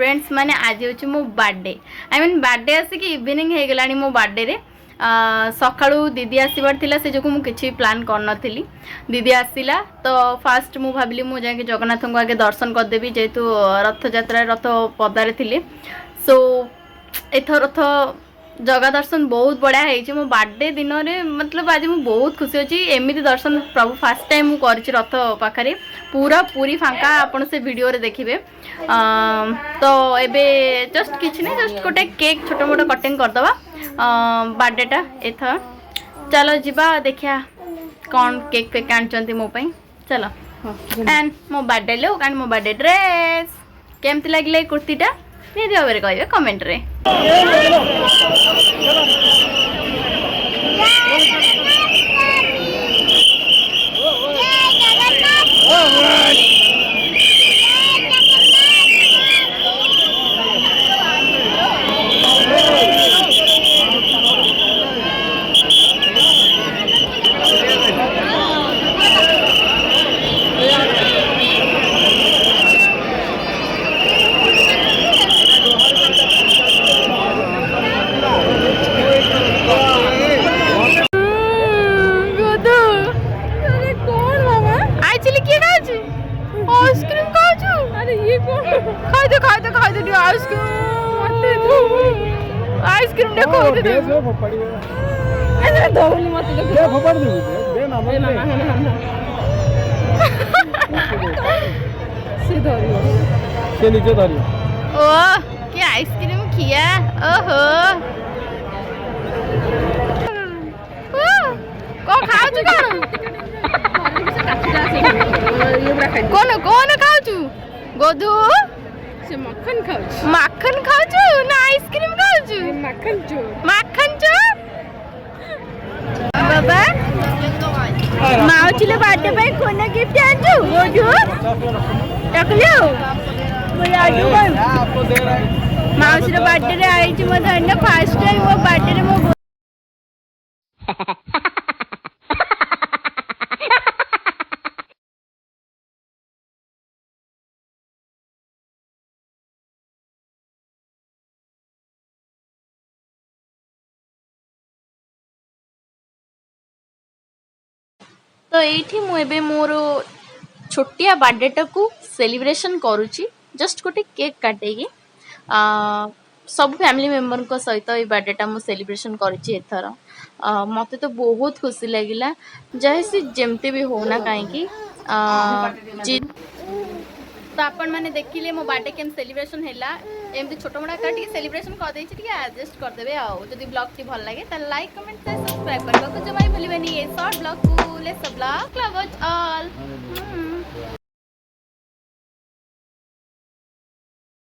friends माने आज हूँ मो बर्थडे आई मीन बर्थडे आसिक इवनिंग हो गलानी मो बर्थडे रे सकाळू दीदी आसबार थिला से जो मु किछि प्लान करन थी दीदी आसीला तो फास्ट मु भाबिली मु जाके जगन्नाथ को आगे दर्शन कर देबी जेतु रथ यात्रा रथ पदारे थिले सो एथर रथ जगह दर्शन बहुत बढ़िया है मो बर्थडे दिन में मतलब आज मुझे बहुत खुशी अच्छी एमती दर्शन प्रभु फास्ट टाइम मुझे कर रथ पाखे पूरा पूरी फांका आपन से वीडियो रे देखिए तो एबे जस्ट किसी नहीं जस्ट गोटे केक छोट मोट कटिंग करदे बर्थडेटा एथर चलो जीवा देखिया कौन केक फेक आनी मो चलो एंड मो बर्थडे लुक एंड मो बर्थडे ड्रेस केमती लगे कुर्तीटा निधि भाव में कहे कमेंट रे आइसक्रीम खाऊ अरे ये खाई दे आइसक्रीम देखो अरे दौली मत दे फोपड़ दे ना से धरियो से नीचे धरियो ओ क्या आइसक्रीम किया ओहो को खाऊ कौन कौन खाऊ गोदू से मक्खन खाऊ ना आइसक्रीम खाऊ मक्खन चो बाबा माउची बर्थडे पे कोन गिफ्ट आजू गोदू टकलियो बोले आजू माउची बर्थडे रे आई छी मो धन्य फर्स्ट टाइम मो बर्थडे रे मो तो ये मुझे मोर छोटिया बर्थडेटा को सेलिब्रेशन करुच्ची जस्ट गोटे केक काटेगी सब फैमिली मेंबर को सहित ये बर्थडेटा मु सेलिब्रेशन करुच्ची एथर मत तो बहुत खुशी लगिला जैसे जमती भी होना कहीं तो आपण मैंने देखिले मो बर्थडे केम सेलिब्रेशन हैला एमती छोट मोटा कर सेलिब्रेशन कर दे एडजस्ट कर देबे जदि ब्लॉग टी भल लगे त लाइक कमेंट से सब्सक्राइब करबा को जमाई भूलिबेनी ये शॉर्ट ब्लॉग को लेट्स ब्लॉग लव ऑल